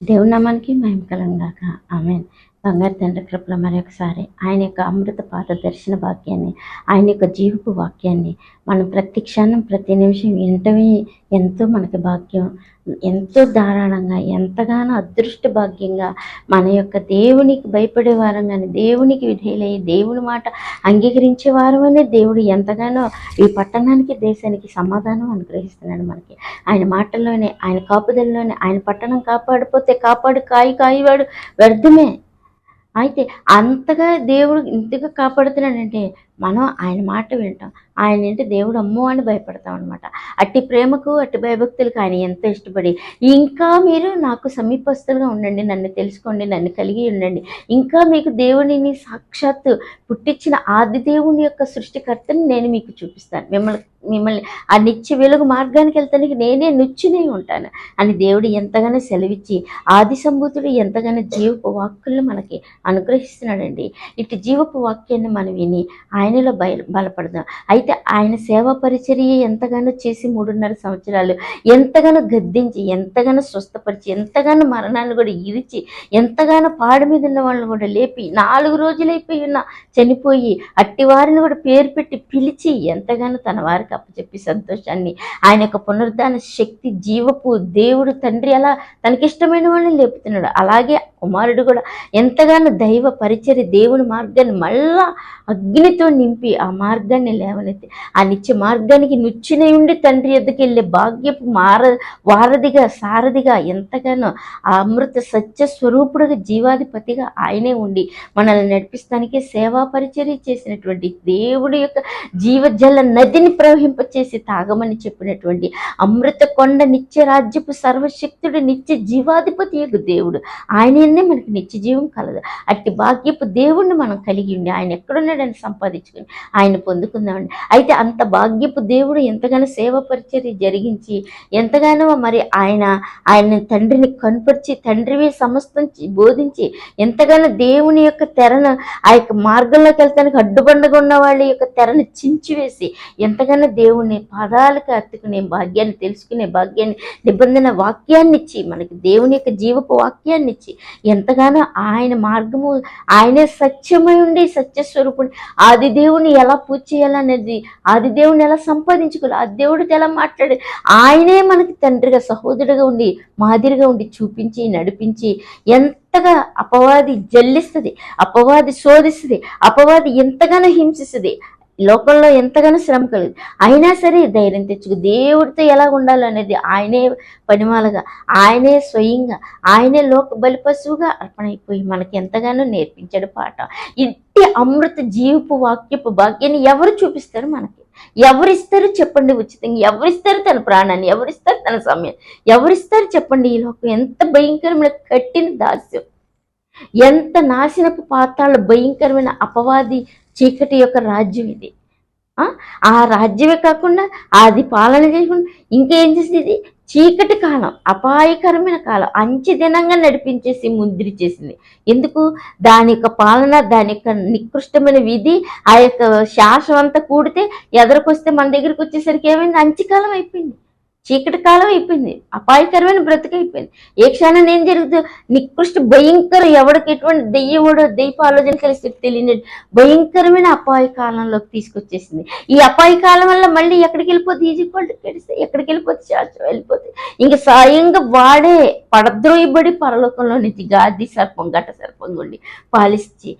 దేవుని నామానికి మహిమ కలుగును గాక. ఆమేన్. బంగారు తండ్రి కృపలో మరొకసారి ఆయన యొక్క అమృత పాద దర్శన భాగ్యాన్ని, ఆయన యొక్క జీవపు వాక్యాన్ని మనం ప్రతి క్షణం ప్రతి నిమిషం వినటమే ఎంతో మనకి భాగ్యం. ఎంతో ధారాళంగా ఎంతగానో అదృష్ట భాగ్యంగా మన యొక్క దేవునికి భయపడే వారం కానీ, దేవునికి విధేయులయ్యి దేవుని మాట అంగీకరించే వారమనే దేవుడు ఎంతగానో ఈ పట్టణానికి దేశానికి సమాధానం అనుగ్రహిస్తున్నాడు మనకి. ఆయన మాటల్లోనే, ఆయన కాపుదలలోనే, ఆయన పట్టణం కాపాడిపోతే కాపాడు, కాయవాడు వ్యర్థమే. అయితే అంతగా దేవుడు ఇంతగా కాపాడుతున్నాడంటే మనం ఆయన మాట వింటాం. ఆయన ఏంటి దేవుడు అమ్మో అని భయపడతాం అనమాట. అట్టి ప్రేమకు అట్టి భయభక్తులకు ఆయన ఎంతో ఇష్టపడి, ఇంకా మీరు నాకు సమీపస్తులుగా ఉండండి, నన్ను తెలుసుకోండి, నన్ను కలిగి ఉండండి, ఇంకా మీకు దేవుడిని సాక్షాత్తు పుట్టించిన ఆది దేవుని యొక్క సృష్టికర్తని నేను మీకు చూపిస్తాను, మిమ్మల్ని ఆ నిత్య వెలుగు మార్గానికి వెళ్తానికి నేనే నుచ్చినే ఉంటాను అని దేవుడు ఎంతగానో సెలవిచ్చి, ఆది సంభూతుడు ఎంతగానో జీవపు వాక్కులను మనకి అనుగ్రహిస్తున్నాడండి. ఇటు జీవపు వాక్యాన్ని మనం విని ఆయనలో బలపడదాం. అయితే ఆయన సేవా పరిచర్య ఎంతగానో చేసి 3.5 సంవత్సరాలు ఎంతగానో గద్దించి, ఎంతగానో స్వస్థపరిచి, ఎంతగానో మరణాన్ని కూడా ఇరిచి, ఎంతగానో పాడు మీద ఉన్న వాళ్ళని కూడా లేపి, 4 రోజులైపోయి ఉన్న చనిపోయి అట్టి వారిని కూడా పేరు పెట్టి పిలిచి ఎంతగానో తన వారికి అప్పచెప్పి సంతోషాన్ని, ఆయన యొక్క పునరుద్ధాన శక్తి, జీవపు దేవుడు తండ్రి అలా తనకిష్టమైన వాళ్ళని లేపుతున్నాడు. అలాగే కుమారుడు కూడా ఎంతగానో దైవ పరిచర్య దేవుని మార్గాన్ని మళ్ళా అగ్నితో నింపి ఆ మార్గాన్ని లేవనెత్తి ఆ నిత్య మార్గానికి నుచ్చినై ఉండి తండ్రి ఎద్దకు వెళ్ళే భాగ్యపు వారధిగా సారథిగా ఎంతగానో ఆ అమృత సత్య స్వరూపుడుగా జీవాధిపతిగా ఆయనే ఉండి మనల్ని నడిపిస్తానికి సేవా పరిచర్య చేసినటువంటి దేవుడి యొక్క జీవజల నదిని ప్రవహింపచేసి తాగమని చెప్పినటువంటి అమృత కొండ నిత్య రాజ్యపు సర్వశక్తుడు నిత్య జీవాధిపతి యొక్క దేవుడు ఆయననే మనకి నిత్య జీవం కలదు. అట్టి భాగ్యపు దేవుణ్ణి మనం కలిగి ఉండి ఆయన ఎక్కడున్నాడని సంపాదించుకుని ఆయన పొందుకుందామండి. అయితే అంత భాగ్యపు దేవుడు ఎంతగానో సేవ పరిచర్య జరిగించి, ఎంతగానో మరి ఆయన తండ్రిని కనుపరిచి, తండ్రివి సమస్తం బోధించి, ఎంతగానో దేవుని యొక్క తెరను ఆ యొక్క మార్గంలోకి వెళ్తానికి అడ్డుబండగా ఉన్న వాళ్ళ యొక్క తెరను చించివేసి, ఎంతగానో దేవుని పాదాలకు అత్తుకునే భాగ్యాన్ని, తెలుసుకునే భాగ్యాన్ని, నిబంధన వాక్యాన్ని ఇచ్చి, మనకి దేవుని యొక్క జీవపు వాక్యాన్ని ఇచ్చి, ఎంతగానో ఆయన మార్గము, ఆయనే సత్యమై ఉండి సత్యస్వరూపుడు, ఆది దేవుని ఎలా పూజ చేయాలనేది, ఆది దేవుని ఎలా సంపాదించుకోవాలి, ఆ దేవుడితో ఎలా మాట్లాడి, ఆయనే మనకి తండ్రిగా సహోదరుడిగా ఉండి మాదిరిగా ఉండి చూపించి నడిపించి, ఎంతగా అపవాది జల్లిస్తుంది, అపవాది శోధిస్తుంది, అపవాది ఎంతగానో హింసిస్తుంది, లోకంలో ఎంతగానో శ్రమ కలుగుతుంది, అయినా సరే ధైర్యం తెచ్చుకు దేవుడితో ఎలా ఉండాలనేది ఆయనే పనిమాలగా, ఆయనే స్వయంగా, ఆయనే లోక బలిపశువుగా అర్పణైపోయి మనకి ఎంతగానో నేర్పించాడు పాట. ఇట్టి అమృత జీవపు వాక్యపు భాగ్యాన్ని ఎవరు చూపిస్తారు మనకి? ఎవరిస్తారు చెప్పండి ఉచితంగా? ఎవరిస్తారు తన ప్రాణాన్ని? ఎవరిస్తారు తన సమయం? ఎవరిస్తారు చెప్పండి? ఈ లోకం ఎంత భయంకరమైన కట్టిన దాస్యం, ఎంత నాశనపు పాతాళ భయంకరమైన అపవాది చీకటి యొక్క రాజ్యం ఇది. ఆ రాజ్యమే కాకుండా అది పాలన చేయకుండా ఇంకేం చేసింది? ఇది చీకటి కాలం, అపాయకరమైన కాలం, అంచె దినంగా నడిపించేసి ముద్రి చేసింది. ఎందుకు? దాని యొక్క పాలన, దాని యొక్క నికృష్టమైన విధి, ఆ యొక్క శాసనం అంతా కూడితే ఎదరికొస్తే మన దగ్గరికి వచ్చేసరికి ఏమైంది? అంచెకాలం అయిపోయింది, చీకటి కాలం అయిపోయింది, అపాయకరమైన బ్రతుకైపోయింది. ఏ క్షణం ఏం జరుగుతుందో నికృష్ట భయంకర, ఎవడికి ఎటువంటి దెయ్యముడో దెయ్యపు ఆలోచన కలిసి తెలియని భయంకరమైన అపాయ కాలంలోకి తీసుకొచ్చేసింది. ఈ అపాయ కాలం వల్ల మళ్ళీ ఎక్కడికి వెళ్ళిపోతుంది? ఎక్కడికి వెళ్ళిపోతే శాశ్వతం వెళ్ళిపోతుంది. ఇంక సాయంగా వాడే పడద్రోయబడి పరలోకంలో నుంచి గాది సర్పం, ఘట సర్పం గుండి పాలించి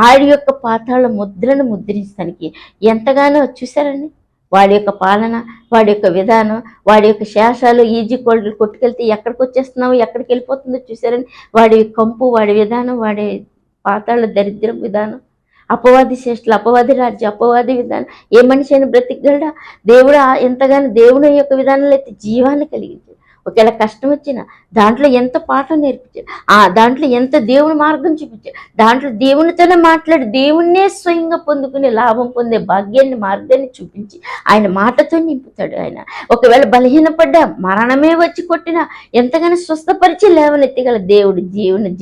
ఆడి యొక్క పాతాళ ముద్రను ముద్రించడానికి ఎంతగానో చూశారండి. వాడి యొక్క పాలన, వాడి యొక్క విధానం, వాడి యొక్క శేషాలు, ఈజీ కోల్డ్లు కొట్టుకెళ్తే ఎక్కడికి వచ్చేస్తున్నావు, ఎక్కడికి వెళ్ళిపోతుందో చూసారని వాడి కంపు, వాడి విధానం, వాడి పాతాళ దరిద్రం విధానం, అపవాది శ్రేష్ఠులు, అపవాది రాజ్యం, అపవాది విధానం, ఏ మనిషి అయినా బ్రతికగలడా? దేవుడు ఎంతగానో దేవుని యొక్క విధానంలో అయితే జీవాన్ని కలిగించాడు. ఒకవేళ కష్టం వచ్చినా దాంట్లో ఎంత పాఠం నేర్పించాడు, దాంట్లో ఎంత దేవుని మార్గం చూపించాడు, దాంట్లో దేవునితోనే మాట్లాడి దేవుణ్ణే స్వయంగా పొందుకునే లాభం పొందే భాగ్యాన్ని, మార్గాన్ని చూపించి ఆయన మాటతో నింపుతాడు. ఆయన ఒకవేళ బలహీనపడ్డా, మరణమే వచ్చి కొట్టినా ఎంతగానో స్వస్థపరిచి లేవనెత్తిగల దేవుడు,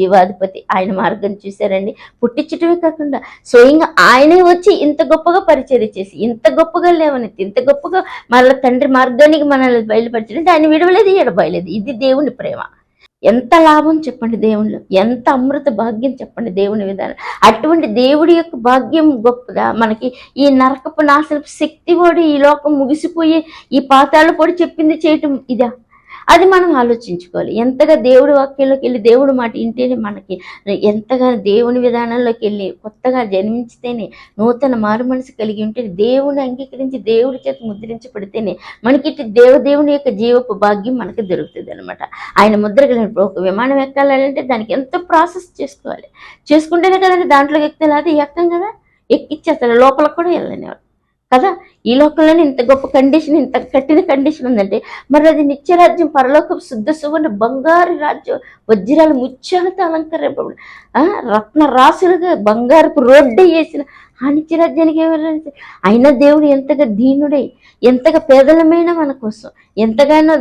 జీవాధిపతి. ఆయన మార్గం చూశారండి. పుట్టించటమే కాకుండా స్వయంగా ఆయనే వచ్చి ఇంత గొప్పగా పరిచర్య చేసి, ఇంత గొప్పగా లేవనెత్తి, ఇంత గొప్పగా మళ్ళీ తండ్రి మార్గానికి మనల్ని బయలుపరచడం, ఆయన విడవలేదు, ఎడబయలేదు. ఇది దేవుని ప్రేమ. ఎంత లాభం చెప్పండి దేవుళ్ళు, ఎంత అమృత భాగ్యం చెప్పండి దేవుని విధానం. అటువంటి దేవుడి యొక్క భాగ్యం గొప్పదా? మనకి ఈ నరకపు నాశనపు శక్తి కూడా ఈ లోకం ముగిసిపోయి ఈ పాతాళ పొడి చెప్పింది చేయటం ఇదా? అది మనం ఆలోచించుకోవాలి. ఎంతగా దేవుడి వాక్యంలోకి వెళ్ళి దేవుడి మాట వింటేనే మనకి ఎంతగా దేవుని విధానంలోకి వెళ్ళి కొత్తగా జన్మించితేనే, నూతన మారు మనసు కలిగి ఉంటే, దేవుని అంగీకరించి దేవుడి చేత ముద్రించబడితేనే మనకి దేవుని యొక్క జీవపు భాగ్యం మనకి దొరుకుతుంది అనమాట. ఆయన ముద్ర కలిగినప్పుడు ఒక విమానం ఎక్కాలంటే దానికి ఎంతో ప్రాసెస్ చేసుకోవాలి. చేసుకుంటేనే కదండి దాంట్లోకి ఎక్కితే, అది ఎక్కం కదా, ఎక్కిచ్చేస్తారు లోపలికి కూడా వెళ్ళనివారు కదా. ఈ లోకంలోనే ఇంత గొప్ప కండిషన్, ఇంత కఠిన కండిషన్ ఉందంటే మరి అది నిత్యరాజ్యం, పరలోకపు శుద్ధ సువర్ణ బంగారు రాజ్యం, వజ్రాలు ముత్యాలతో అలంకరింపబడి రత్న రాసులుగా బంగారపు రోడ్డు వేసిన ఆ నిత్యరాజ్యానికి ఎవరు? అయినా దేవుడు ఎంతగా దీనుడై, ఎంతగా పేదలమైన మన కోసం ఎంతగానో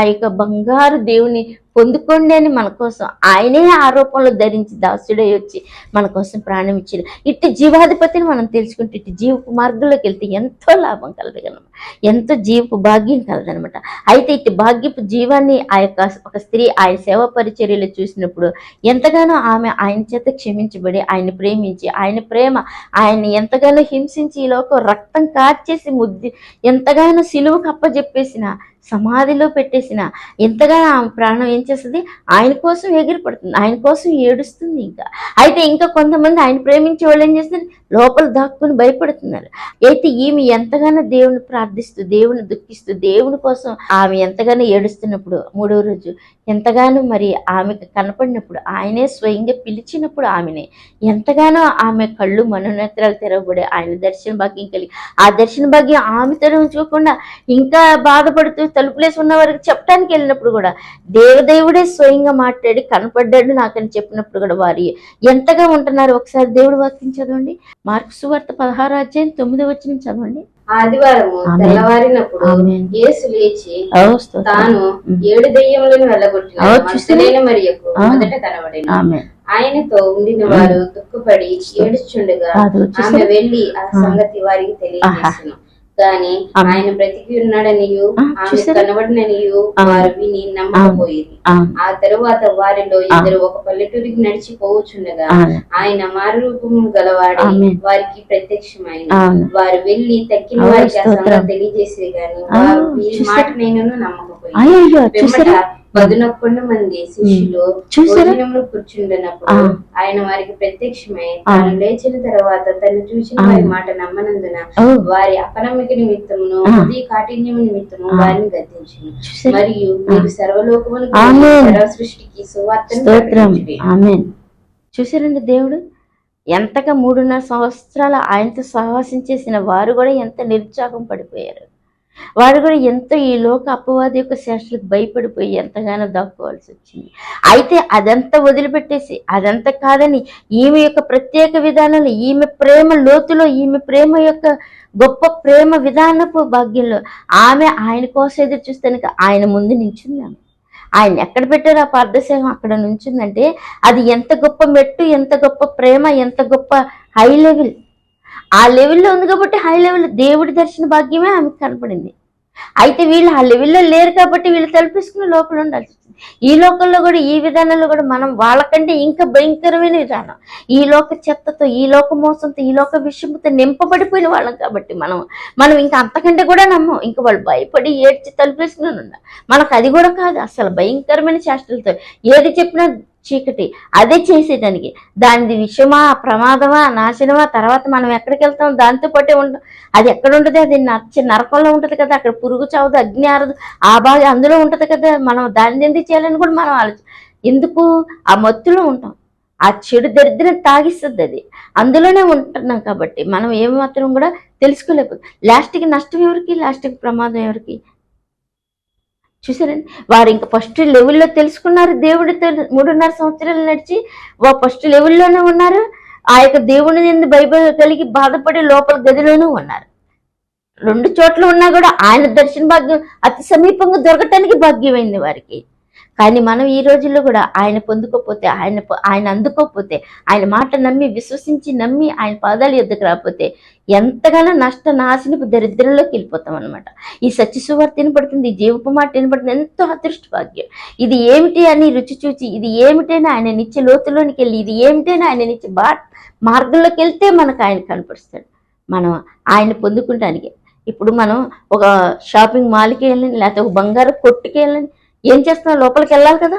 ఆ యొక్క బంగారు దేవుని పొందుకోండి అని మన కోసం ఆయనే ఆరోపణలు ధరించి దాసుడై వచ్చి మన కోసం ప్రాణం ఇచ్చాడు. ఇట్టి జీవాధిపతిని మనం తెలుసుకుంటే ఇట్టి జీవపు మార్గంలోకి వెళ్తే ఎంతో లాభం కలదగలము, ఎంతో జీవపు భాగ్యం కలదనమాట. అయితే ఇట్టి భాగ్యపు జీవాన్ని ఆ యొక్క ఒక స్త్రీ ఆయన సేవా పరిచర్యలు చూసినప్పుడు ఎంతగానో ఆమె ఆయన చేత క్షమించబడి ఆయన ప్రేమించి, ఆయన ప్రేమ ఆయన్ని ఎంతగానో హింసించి ఈ లోకం రక్తం కార్చేసి ఎంతగానో సిలువకు అప్పజెప్పేసిన, సమాధిలో పెట్టేసిన, ఎంతగానో ఆమె ప్రాణం ఏం చేస్తుంది, ఆయన కోసం ఎగిరిపడుతుంది, ఆయన కోసం ఏడుస్తుంది. అయితే ఇంకా కొంతమంది ఆయన ప్రేమించే వాళ్ళు ఏం చేస్తున్నారు, లోపల దాక్కుని భయపడుతున్నారు. అయితే ఈమె ఎంతగానో దేవుని ప్రార్థిస్తూ, దేవుని దుఃఖిస్తూ, దేవుని కోసం ఆమె ఎంతగానో ఏడుస్తున్నప్పుడు, మూడవ రోజు ఎంతగానో మరి ఆమెకు కనపడినప్పుడు, ఆయనే స్వయంగా పిలిచినప్పుడు ఆమెనే ఎంతగానో ఆమె కళ్ళు మనోనేత్రాలు తెరవబడి ఆయన దర్శన భాగ్యం కలిగి, ఆ దర్శన భాగ్యం ఆమెతో ఉంచుకోకుండా ఇంకా బాధపడుతూ తలుపులేసి ఉన్న వారికి చెప్పడానికి వెళ్ళినప్పుడు కూడా దేవుడే స్వయంగా మాట్లాడి కనపడ్డాడు నాకని చెప్పినప్పుడు కూడా వారి ఎంతగా ఉంటున్నారు. ఒకసారి దేవుడు వాక్యం చదవండి, మార్కు సువార్త 16:9 చదవండి. ఆదివారము తెల్లవారినప్పుడు యేసు లేచి తాను 7 దెయ్యములను వెళ్ళగొట్టిన మగ్దలేనే మరియకు మొదట కనబడెను. ఆయనతో ఉండిన వారు దుఃఖపడి ఏడుచుండగా ఆమె వెళ్లి ఆ సంగతి వారికి తెలియజేసెను. కానీ ఆయన బ్రతికి ఉన్నాడనియు ఆమె కనబడిననియు వారు విని నమ్మకపోయింది. ఆ తరువాత వారిలో ఇద్దరు ఒక పల్లెటూరికి నడిచిపోవచ్చుండగా ఆయన మారు రూపము గలవాడి వారికి ప్రత్యక్షమైన. వారు వెళ్లి తక్కిన వారికి ఆ సంగతి తెలియజేసే గాని వారు వీరి మాటనైనను నమ్మకపోయింది. 11 మంది శిష్యులు భోజనంలో కూర్చుండినప్పుడు ఆయన వారికి ప్రత్యక్షమై తాను లేచిన తర్వాత తను చూసిన వారి మాట నమ్మనందున వారి అపనమ్మిక నిమిత్తమును హృదయ కాఠిన్యము నిమిత్తము వారిని గద్దించును. మరియు మీరు సర్వలోకమును సర్వ సృష్టికి సువార్తను ప్రకటించుడి. చూసారండి, దేవుడు ఎంతగా 3.5 సంవత్సరాలు ఆయనతో సహవాసం చేసిన వారు కూడా ఎంత నిరుత్సాహం పడిపోయారు. వారు కూడా ఎంతో ఈ లోక అపవాది యొక్క శాస్త్రకు భయపడిపోయి ఎంతగానో దాక్కోవాల్సి వచ్చింది. అయితే అదంతా వదిలిపెట్టేసి, అదంతా కాదని ఈమె యొక్క ప్రత్యేక విధానంలో, ఈమె ప్రేమ లోతులో, ఈమె ప్రేమ యొక్క గొప్ప ప్రేమ విధానపు భాగ్యంలో ఆమె ఆయన కోసం ఎదురు చూస్తానికి ఆయన ముందు నించుంది. ఆమె ఆయన ఎక్కడ పెట్టారో ఆ పార్థసేవం అక్కడ నుంచిందంటే అది ఎంత గొప్ప మెట్టు, ఎంత గొప్ప ప్రేమ, ఎంత గొప్ప హై లెవెల్. ఆ లెవెల్లో ఉంది కాబట్టి హై లెవెల్ దేవుడి దర్శన భాగ్యమే ఆమెకు కనపడింది. అయితే వీళ్ళు ఆ లెవెల్లో లేరు కాబట్టి వీళ్ళు తలపేసుకుని లోపల ఉండాల్సి వచ్చింది. ఈ లోకంలో కూడా ఈ విధానంలో కూడా మనం వాళ్ళకంటే ఇంకా భయంకరమైన విధానం, ఈ లోక చెత్తతో, ఈ లోక మోసంతో, ఈ లోక విషయంతో నింపబడిపోయిన వాళ్ళం కాబట్టి మనం ఇంకా అంతకంటే కూడా నమ్మం. ఇంకా వాళ్ళు భయపడి ఏడ్చి తలుపేసుకుని ఉండాలి. మనకు అది కూడా కాదు, అసలు భయంకరమైన చేష్టలతో ఏది చెప్పినా చీకటి అదే చేసేదానికి, దానిది విషమా, ప్రమాదమా, నాశనమా, తర్వాత మనం ఎక్కడికి వెళ్తాం దాంతో పాటే ఉంటాం. అది ఎక్కడ ఉంటుంది, అది నరకంలో ఉంటుంది కదా, అక్కడ పురుగు చావదు, అగ్ని ఆరదు, ఆ బాగా అందులో ఉంటుంది కదా. మనం దాన్ని ఎందుకు చేయాలని కూడా మనం ఎందుకు ఆ మత్తులో ఉంటాం, ఆ చెడు దరిద్రం తాగిస్తుంది, అది అందులోనే ఉంటున్నాం కాబట్టి మనం ఏమాత్రం కూడా తెలుసుకోలేకపోతే లాస్ట్కి నష్టం ఎవరికి, లాస్ట్కి ప్రమాదం ఎవరికి? చూసారండి, వారు ఇంకా ఫస్ట్ లెవెల్లో తెలుసుకున్నారు దేవుడితో 3.5 సంవత్సరాలు నడిచి ఫస్ట్ లెవెల్లోనే ఉన్నారు. ఆ యొక్క దేవుని ఎందు బైబిల్ కలిగి బాధపడి లోపల గదిలోనూ ఉన్నారు. 2 చోట్ల ఉన్నా కూడా ఆయన దర్శన భాగ్యం అతి సమీపంగా దొరకటానికి భాగ్యమైంది వారికి. కానీ మనం ఈ రోజుల్లో కూడా ఆయన పొందుకోకపోతే, ఆయన అందుకోకపోతే, ఆయన మాట నమ్మి విశ్వసించి నమ్మి ఆయన పాదాల యొద్దకు రాకపోతే ఎంతగానో నాశనపు దరిద్రంలోకి వెళ్ళిపోతాం అనమాట. ఈ సత్యసువార్త వినపడుతుంది, ఈ జీవపు మాట వినపడుతుంది, ఎంతో అదృష్ట భాగ్యం. ఇది ఏమిటి అని రుచి చూచి, ఇది ఏమిటైనా ఆయన నిత్య లోతులోనికి వెళ్ళి, ఇది ఏమిటైనా ఆయన నిత్య మార్గంలోకి వెళ్తే మనకు ఆయన కనపరుస్తాడు. మనం ఆయన పొందుకుంటానికి ఇప్పుడు మనం ఒక షాపింగ్ మాల్కి వెళ్ళండి, లేకపోతే ఒక బంగారు కొట్టుకి వెళ్ళండి, ఏం చేస్తాం? లోపలికి వెళ్ళాలి కదా,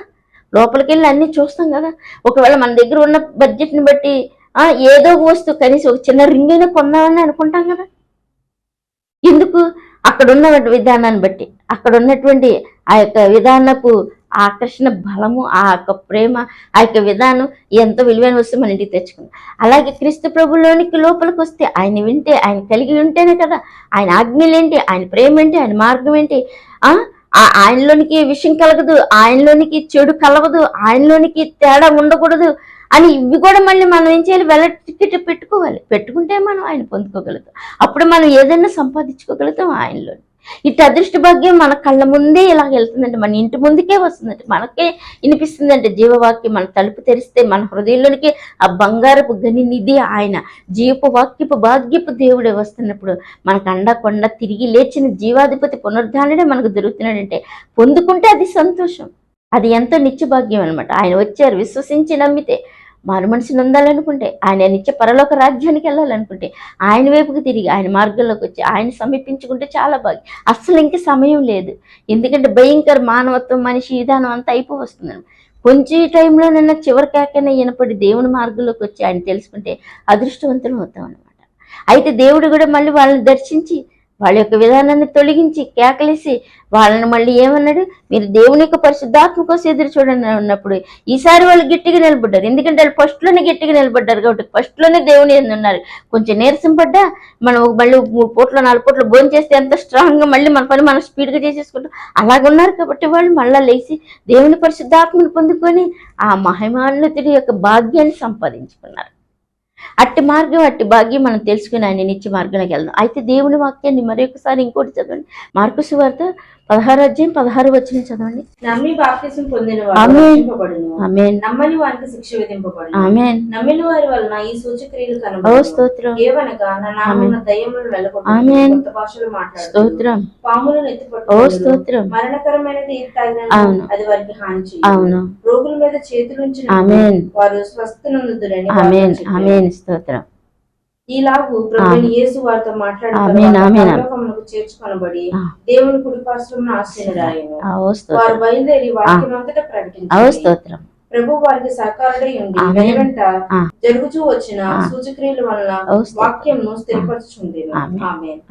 లోపలికి వెళ్ళి అన్నీ చూస్తాం కదా. ఒకవేళ మన దగ్గర ఉన్న బడ్జెట్ని బట్టి ఏదో వస్తువు కనీసం ఒక చిన్న రింగ్ అయినా కొందామని అనుకుంటాం కదా. ఎందుకు? అక్కడ ఉన్న విధానాన్ని బట్టి, అక్కడ ఉన్నటువంటి ఆ యొక్క విధానపు ఆకర్షణ బలము, ఆ యొక్క ప్రేమ, ఆ యొక్క విధానం ఎంతో విలువైన వస్తువు మన ఇంటికి తెచ్చుకుందాం. అలాగే క్రీస్తు ప్రభులోనికి లోపలికి వస్తే, ఆయన వింటే, ఆయన కలిగి ఉంటేనే కదా ఆయన ఆజ్ఞలేంటి, ఆయన ప్రేమ ఏంటి, ఆయన మార్గం ఏంటి, ఆయనలోనికి విషయం కలగదు, ఆయనలోనికి చెడు కలగదు, ఆయనలోనికి తేడా ఉండకూడదు అని ఇవి కూడా మళ్ళీ మనం ఏం చేయాలి? టికెట్ పెట్టుకోవాలి. పెట్టుకుంటే మనం ఆయన పొందుకోగలుగుతాం. అప్పుడు మనం ఏదైనా సంపాదించుకోగలుగుతాం ఆయనలో. ఇటు అదృష్ట భాగ్యం మన కళ్ళ ముందే ఇలా వెళ్తుందంటే, మన ఇంటి ముందుకే వస్తుందంటే, మనకే వినిపిస్తుందంటే జీవవాక్యం. మన తలుపు తెరిస్తే మన హృదయంలోనికి ఆ బంగారపు గని నిధి ఆయన జీవపు వాక్యపు భాగ్యపు దేవుడే వస్తున్నప్పుడు మనకు అండకొండ తిరిగి లేచిన జీవాధిపతి పునరుద్ధానుడే మనకు దొరుకుతున్నాడంటే పొందుకుంటే అది సంతోషం, అది ఎంతో నిత్య భాగ్యం అనమాట. ఆయన వచ్చారు, విశ్వసించి నమ్మితే, మారు మనిషిని ఉండాలనుకుంటే, ఆయన నిత్య పరలోక రాజ్యానికి వెళ్ళాలనుకుంటే ఆయన వైపుకి తిరిగి ఆయన మార్గంలోకి వచ్చి ఆయన సమీపించుకుంటే చాలా భాగ్యం. అస్సలు ఇంక సమయం లేదు. ఎందుకంటే భయంకర మానవత్వం, మనిషి విధానం అంతా అయిపో వస్తుందని. కొంచెం టైంలోనైనా చివరి కేకైనా వినపడి దేవుని మార్గంలోకి వచ్చి ఆయన తెలుసుకుంటే అదృష్టవంతులు అవుతాం అనమాట. అయితే దేవుడు కూడా మళ్ళీ వాళ్ళని దర్శించి వాళ్ళ యొక్క విధానాన్ని తొలగించి కేకలేసి వాళ్ళని మళ్ళీ ఏమన్నాడు? మీరు దేవుని యొక్క పరిశుద్ధాత్మ కోసం ఎదురు చూడండి ఉన్నప్పుడు ఈసారి వాళ్ళు గట్టిగా నిలబడ్డారు. ఎందుకంటే వాళ్ళు ఫస్ట్లోనే గట్టిగా నిలబడ్డారు కాబట్టి, ఫస్ట్లోనే దేవుని ఉన్నారు. కొంచెం నీరసం పడ్డా మనం మళ్ళీ 3 పూట్ల 4 పూట్ల భోజనం చేస్తే ఎంత స్ట్రాంగ్గా మళ్ళీ మన పని మనం స్పీడ్గా చేసేసుకుంటాం. అలాగున్నారు కాబట్టి వాళ్ళు మళ్ళీ లేచి దేవుని పరిశుద్ధాత్మను పొందుకొని ఆ మహిమాన్వితుడి యొక్క భాగ్యాన్ని సంపాదించుకున్నారు. అట్టి మార్గం, అట్టి భాగ్యం మనం తెలుసుకుని ఆయన నిత్య మార్గంలోకి వెళ్దాం. అయితే దేవుని వాక్యాన్ని మరొకసారి ఇంకోటి చదవండి. మార్కు సువార్త 16:16 చదవండి. నమ్మి బాప్తిసం పొందిన వారు రక్షింపబడును, నమ్మని వారికి శిక్ష విధింపబడును. ఆమేన్. నమ్మిన వారి వలన ఈ సూచక్రియలు కనబడును. స్తోత్రం. ఏవనగా నా నామమున దయ్యములను వెళ్ళగొట్టును, కొత్త భాషలు మాట్లాడును, పాములను ఎత్తిపట్టుకొనును, మరణకరమైనది ఏది తాగినను అది వారికి హాని చేయదు, రోగుల మీద చేతులుంచిన వారు స్వస్థనందుదురని ఆమేన్. స్తోత్రం. ఈలాగు ప్రభువైన యేసు వారితో మాట్లాడిన తరువాత పరలోకమునకు చేర్చుకొనబడి దేవుని కుడిపార్శ్వమున ఆసీనుడాయెను. వారు బయలుదేరి వాక్యమంతటా ప్రకటించారు. ప్రభు వారికి సహకారుడై ఉండి వెనువెంట జరుగుచూ వచ్చిన సూచక్రియల వలన వాక్యంను స్థిరపరచుచుండెను. ఆమేన్.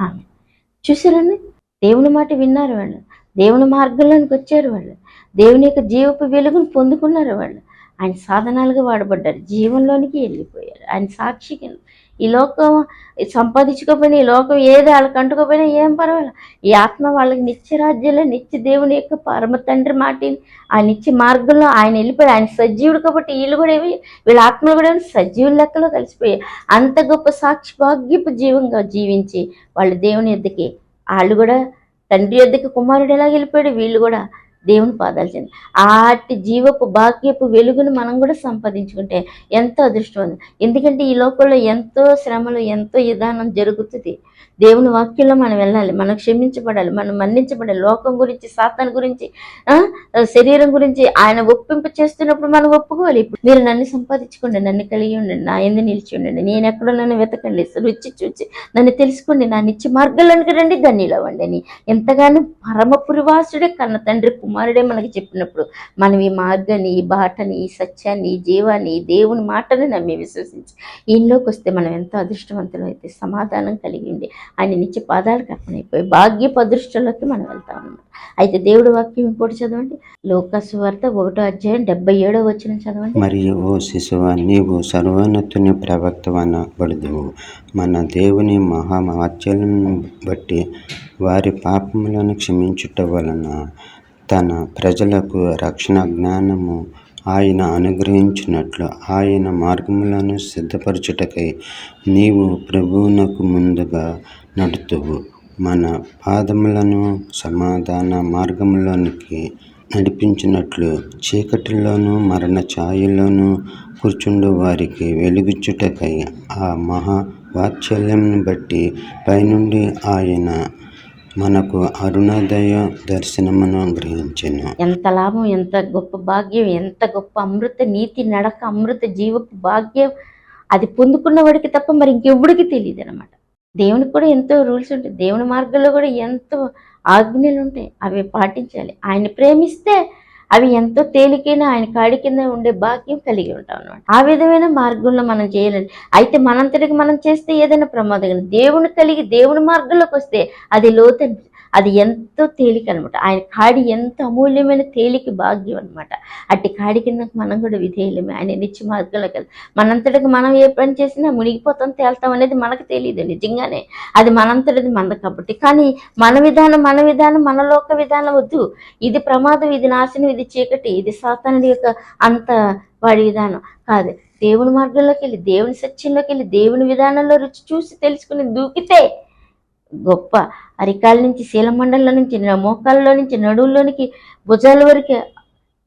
చూసారండి, దేవుని మాట విన్నారు వాళ్ళు, దేవుని మార్గంలోనికి వచ్చారు వాళ్ళు, దేవుని యొక్క జీవపు వెలుగును పొందుకున్నారు వాళ్ళు, ఆయన సాధనాలుగా వాడబడ్డారు, జీవంలోనికి వెళ్ళిపోయారు, ఆయన సాక్షిగా. ఈ లోకం సంపాదించుకోకపోయినా, ఈ లోకం ఏది వాళ్ళకి అంటుకోపోయినా ఏం పర్వాలేదు, ఈ ఆత్మ వాళ్ళకి నిత్య రాజ్యంలో నిత్య దేవుని యొక్క పరమ తండ్రి మాటిని ఆ నిత్య మార్గంలో ఆయన వెళ్ళిపోయి, ఆయన సజీవుడు కాబట్టి వీళ్ళు కూడా వీళ్ళ ఆత్మలు కూడా సజీవుల లెక్కలో కలిసిపోయాయి. అంత గొప్ప సాక్షి భాగ్యపు జీవంగా జీవించి వాళ్ళు దేవుని యొద్దకి, వాళ్ళు కూడా తండ్రి యొద్దకి కుమారుడు ఎలా వెళ్ళిపోయాడు, వీళ్ళు కూడా దేవుని పాదాలు చెంది ఆటి జీవపు భాగ్యపు వెలుగును మనం కూడా సంపాదించుకుంటే ఎంతో అదృష్టం. ఎందుకంటే ఈ లోకంలో ఎంతో శ్రమలు, ఎంతో విధానం జరుగుతుంది. దేవుని వాక్యంలో మనం వెళ్ళాలి, మనం క్షమించబడాలి, మనం మన్నించబడాలి. లోకం గురించి, సాతాను గురించి, శరీరం గురించి ఆయన ఒప్పింపు చేస్తున్నప్పుడు మనం ఒప్పుకోవాలి. ఇప్పుడు మీరు నన్ను సంపాదించుకోండి, నన్ను కలిగి ఉండండి, నా ఎందు నిలిచి ఉండండి, నేను ఎక్కడో నన్ను వెతకండి, రుచి చూచి నన్ను తెలుసుకోండి, నా నిత్య మార్గాల్లోనికి రండి, ధన్యులు అవ్వండి అని ఎంతగానో పరమపురివాసుడే కన్న తండ్రి కుమారుడే మనకి చెప్పినప్పుడు మనం ఈ మార్గాన్ని, ఈ బాటని, ఈ సత్యాన్ని, ఈ జీవాన్ని, ఈ దేవుని మాటని నమ్మి విశ్వసించి ఈయనలోకి వస్తే మనం ఎంతో అదృష్టవంతులు అయితే సమాధానం కలిగి ఉండి ఆయన నిత్య పాదాలకు అర్పణైపోయి భాగ్యపు అదృష్టంలోకి మనం వెళ్తాం అన్నమాట. అయితే దేవుడి వాక్యం ఇంకోటి చదవండి. లూకా సువార్త 1:77 చదవండి. మరియు ఓ శిశువ, నీవు సర్వోన్నతుని ప్రవక్తవనబడదువు, మన దేవుని మహావాత్సల్యమును బట్టి వారి పాపములను క్షమించుట వలన తన ప్రజలకు రక్షణ జ్ఞానము ఆయన అనుగ్రహించినట్లు ఆయన మార్గములను సిద్ధపరచుటకై నీవు ప్రభువునకు ముందుగా నడుతువు. మన పాదములను సమాధాన మార్గములోనికి నడిపించినట్లు చీకటిలోను మరణ ఛాయలోను కూర్చుండు వారికి వెలుగుచ్చుటకై ఆ మహా వాత్సల్యం బట్టి పైనుండి ఆయన మనకు అరుణోదయ దర్శనమును గ్రహించెను. ఎంత లాభం, ఎంత గొప్ప భాగ్యం, ఎంత గొప్ప అమృత నీతి నడక, అమృత జీవపు భాగ్యం. అది పొందుకున్న వాడికి తప్ప మరి ఇంకెవ్వడికి తెలియదు అనమాట. దేవునికి కూడా ఎంతో రూల్స్ ఉంటాయి, దేవుని మార్గంలో కూడా ఎంతో ఆజ్ఞలు ఉంటాయి, అవి పాటించాలి. ఆయన ప్రేమిస్తే అవి ఎంతో తేలికైన ఆయన కాడి కింద ఉండే భాగ్యం కలిగి ఉంటాం అనమాట. ఆ విధమైన మార్గంలో మనం చేయాలండి. అయితే మనంతటికి మనం చేస్తే ఏదైనా ప్రమాదం, దేవుని కలిగి దేవుని మార్గంలోకి వస్తే అది లోతు, అది ఎంతో తేలిక అనమాట. ఆయన కాడి ఎంత అమూల్యమైన తేలిక భాగ్యం అనమాట. అట్టి కాడి కింద మనం కూడా విధేయులమే. ఆయన నిత్య మార్గంలో కదా మనంతటికి మనం ఏ పని చేసినా మునిగిపోతాం, తేల్తాం అనేది మనకు తెలియదు నిజంగానే. అది మనంతటిది మంద కాబట్టి. కానీ మన విధానం మన లోక విధానం వద్దు. ఇది ప్రమాదం, ఇది నాశనం, ఇది చీకటి, ఇది సాతానుడి యొక్క అంత వాడి విధానం కాదు. దేవుని మార్గంలోకి వెళ్ళి, దేవుని సత్యంలోకి వెళ్ళి, దేవుని విధానంలో రుచి చూసి తెలుసుకుని దూకితే గొప్ప అరికాల నుంచి శీలమండలం నుంచి మోకాళ్ళలో నుంచి నడువుల్లోనికి భుజాల వరకు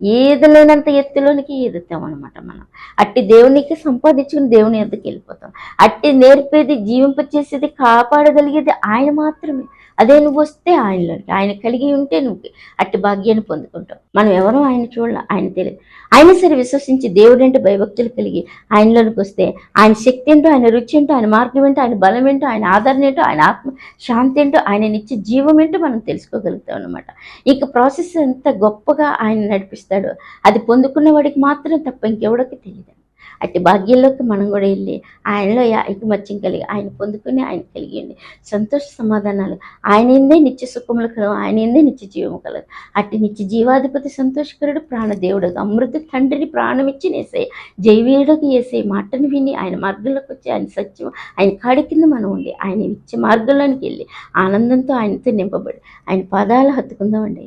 ఏదలేనంత ఎత్తులోనికి ఎదుగుతాం అనమాట. మనం అట్టి దేవునికి సంపాదించుకుని దేవుని ఎద్దుకు వెళ్ళిపోతాం. అట్టి నేర్పేది, జీవింపచేసేది, కాపాడగలిగేది ఆయన మాత్రమే. అదే నువ్వు వస్తే ఆయనలోకి, ఆయన కలిగి ఉంటే నువ్వు అట్టి భాగ్యాన్ని పొందుకుంటావు. మనం ఎవరో ఆయన చూడాలి, ఆయన తెలియదు. ఆయన సరే విశ్వసించి దేవుడు అంటే భయభక్తులు కలిగి ఆయనలోనికి వస్తే ఆయన శక్తి ఏంటో, ఆయన రుచి ఏంటో, ఆయన మార్గం ఏంటో, ఆయన బలం ఏంటో, ఆయన ఆదరణ ఏంటో, ఆయన ఆత్మ శాంతి ఏంటో, ఆయన నిత్య జీవం ఏంటో మనం తెలుసుకోగలుగుతాం అనమాట. ఇక ప్రాసెస్ ఎంత గొప్పగా ఆయన నడిపిస్తాడో అది పొందుకున్న వాడికి మాత్రం తప్ప ఇంకెవడికి తెలియదు. అట్టి భాగ్యంలోకి మనం కూడా వెళ్ళి ఆయనలో ఐకమత్యం కలిగి ఆయన పొందుకుని ఆయన కలిగి ఉండి సంతోష సమాధానాలు ఆయన ఏందే నిత్య సుఖములు కలవు, ఆయన ఏందే నిత్య జీవము కలదు. అట్టి నిత్య జీవాధిపతి సంతోషకరుడు ప్రాణదేవుడు అమృత తండ్రిని ప్రాణం ఇచ్చి నేసాయి జైవీయుడికి వేసే మాటను విని ఆయన మార్గంలోకి వచ్చి ఆయన సత్యం ఆయన కాడి కింద మనం ఉండి ఆయన నిత్య మార్గంలోనికి వెళ్ళి ఆనందంతో ఆయనతో నింపబడి ఆయన పాదాలు హత్తుకుందామండి.